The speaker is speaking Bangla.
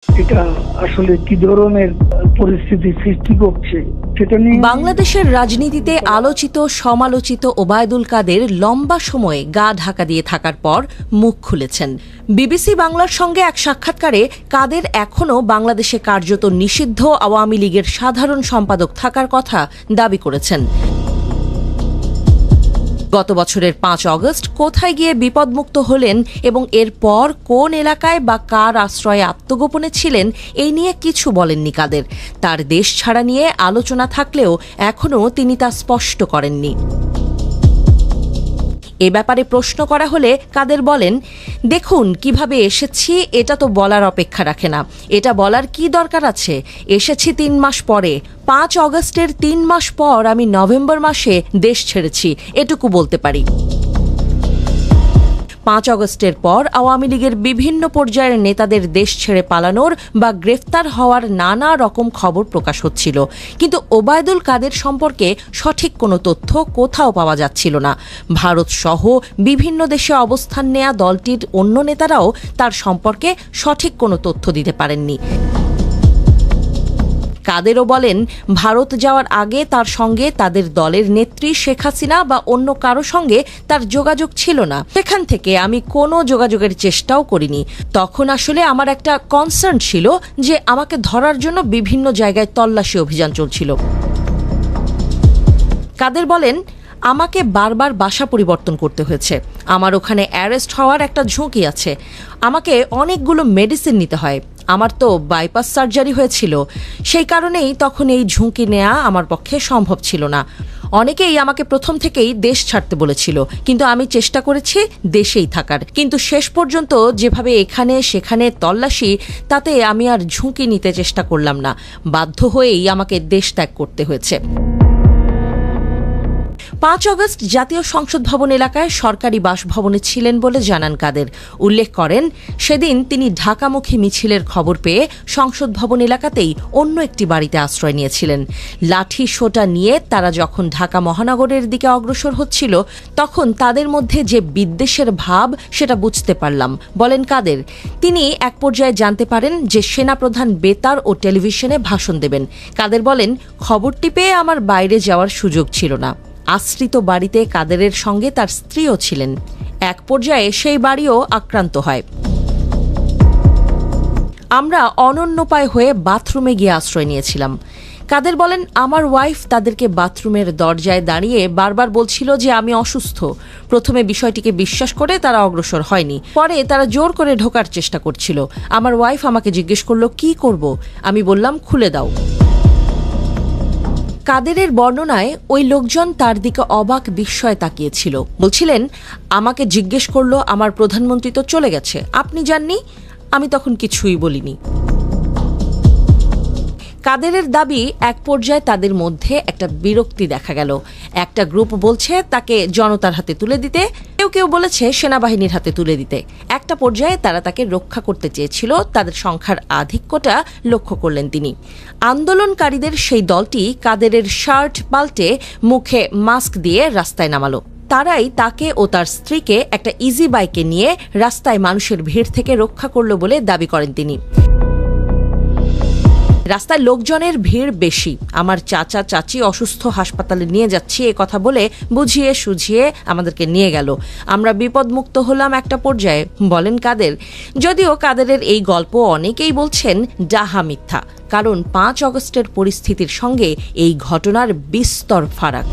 এটা আসলে কি ধরনের পরিস্থিতি সৃষ্টি করছে সেটা নিয়ে বাংলাদেশের রাজনীতিতে আলোচিত সমালোচিত ওবায়দুল কাদের লম্বা সময় গা ঢাকা দিয়ে থাকার পর মুখ খুলেছেন। বিবিসি বাংলার সঙ্গে এক সাক্ষাৎকারে কাদের এখনও বাংলাদেশে কার্যত নিষিদ্ধ আওয়ামী লীগের সাধারণ সম্পাদক থাকার কথা দাবি করেছেন। গত বছরের ৫ অগস্ট কোথায় গিয়ে বিপদমুক্ত হলেন এবং এরপর কোন এলাকায় বা কার আশ্রয়ে আত্মগোপনে ছিলেন এই নিয়ে কিছু বলেননি কাদের। তার দেশ ছাড়া নিয়ে আলোচনা থাকলেও এখনও তিনি তা স্পষ্ট করেননি। এ ব্যাপারে প্রশ্ন করা হলে কাদের বলেন, দেখুন কিভাবে এসেছি এটা তো বলার অপেক্ষা রাখে না। এটা বলার কি দরকার আছে? এসেছি ৩ মাস পরে। ৫ অগস্টের ৩ মাস পর আমি নভেম্বর মাসে দেশ ছেড়েছি, এটুকু বলতে পারি। ৫ অগস্টের পর আওয়ামী লীগের বিভিন্ন পর্যায়ের নেতাদের দেশ ছেড়ে পালানোর বা গ্রেফতার হওয়ার নানা রকম খবর প্রকাশ হচ্ছিল, কিন্তু ওবায়দুল কাদের সম্পর্কে সঠিক কোনো তথ্য কোথাও পাওয়া যাচ্ছিল না। ভারত সহ বিভিন্ন দেশে অবস্থান নেয়া দলটির অন্য নেতারাও তার সম্পর্কে সঠিক কোনো তথ্য দিতে পারেননি। কাদেরও বলেন, ভারত যাওয়ার আগে তার সঙ্গে তাদের দলের নেত্রী শেখ হাসিনা বা অন্য কারো সঙ্গে তার যোগাযোগ ছিল না। সেখান থেকে আমি কোনো যোগাযোগের চেষ্টাও করিনি। তখন আসলে আমার একটা কনসার্ন ছিল যে আমাকে ধরার জন্য বিভিন্ন জায়গায় তল্লাশি অভিযান চলছিল। কাদের বলেন, আমাকে বারবার বাসা পরিবর্তন করতে হয়েছে। আমার ওখানে অ্যারেস্ট হওয়ার একটা ঝুঁকি আছে। আমাকে অনেকগুলো মেডিসিন নিতে হয়। আমার তো বাইপাস সার্জারি হয়েছিল, সেই কারণেই তখন এই ঝুঁকি নেওয়া আমার পক্ষে সম্ভব ছিল না। অনেকেই আমাকে প্রথম থেকেই দেশ ছাড়তে বলেছিল, কিন্তু আমি চেষ্টা করেছি দেশেই থাকার। কিন্তু শেষ পর্যন্ত যেভাবে এখানে সেখানে তল্লাশি, তাতে আমি আর ঝুঁকি নিতে চেষ্টা করলাম না। বাধ্য হয়েই আমাকে দেশ ত্যাগ করতে হয়েছে। ৫ অগস্ট জাতীয় সংসদ ভবন এলাকায় সরকারি বাসভবনে ছিলেন বলে জানান কাদের। উল্লেখ করেন, সেদিন তিনি ঢাকামুখী মিছিলের খবর পেয়ে সংসদ ভবন এলাকাতেই অন্য একটি বাড়িতে আশ্রয় নিয়েছিলেন। লাঠি সোটা নিয়ে তারা যখন ঢাকা মহানগরের দিকে অগ্রসর হচ্ছিল, তখন তাদের মধ্যে যে বিদ্বেষের ভাব সেটা বুঝতে পারলাম, বলেন কাদের। তিনি এক পর্যায়ে জানতে পারেন যে সেনাপ্রধান বেতার ও টেলিভিশনে ভাষণ দেবেন। কাদের বলেন, খবরটি পেয়ে আমার বাইরে যাওয়ার সুযোগ ছিল না। আশ্রিত বাড়িতে কাদেরের সঙ্গে তার স্ত্রীও ছিলেন। এক পর্যায়ে সেই বাড়িও আক্রান্ত হয়। আমরা অনন্যোপায় হয়ে বাথরুমে গিয়ে আশ্রয় নিয়েছিলাম। কাদের বলেন, আমার ওয়াইফ তাদেরকে বাথরুমের দরজায় দাঁড়িয়ে বারবার বলছিল যে আমি অসুস্থ। প্রথমে বিষয়টিকে বিশ্বাস করে তারা অগ্রসর হয়নি। পরে তারা জোর করে ঢোকার চেষ্টা করছিল। আমার ওয়াইফ আমাকে জিজ্ঞেস করলো কি করব। আমি বললাম খুলে দাও। কাদেরের বর্ণনায় ওই লোকজন তার দিকে অবাক বিস্ময়ে তাকিয়েছিল। বলছিলেন, আমাকে জিজ্ঞেস করলো আমার প্রধানমন্ত্রী তো চলে গেছে, আপনি জাননি? আমি তখন কিছুই বলিনি। কাদেরের দাবি, এক পর্যায়ে তাদের মধ্যে একটা বিরক্তি দেখা গেল। একটা গ্রুপ বলছে তাকে জনতার হাতে তুলে দিতে, কেউ কেউ বলেছে সেনাবাহিনীর হাতে তুলে দিতে। একটা পর্যায়ে তারা তাকে রক্ষা করতে চেয়েছিল। তাদের সংখ্যার আধিক্যটা লক্ষ্য করলেন তিনি। আন্দোলনকারীদের সেই দলটি কাদেরের শার্ট পাল্টে মুখে মাস্ক দিয়ে রাস্তায় নামালো। তারাই তাকে ও তার স্ত্রীকে একটা ইজি বাইকে নিয়ে রাস্তায় মানুষের ভিড় থেকে রক্ষা করল বলে দাবি করেন তিনি। রাস্তায় লোকজনের ভিড় বেশি। আমার চাচা চাচি অসুস্থ, হাসপাতালে নিয়ে যাচ্ছি এ কথা বলে বুঝিয়ে সুঝিয়ে আমাদেরকে নিয়ে গেল। আমরা বিপদমুক্ত হলাম একটা পর্যায়ে, বলেন কাদের। যদিও কাদেরের এই গল্প অনেকেই বলছেন ডাহা মিথ্যা, কারণ ৫ অগস্টের পরিস্থিতির সঙ্গে এই ঘটনার বিস্তর ফারাক।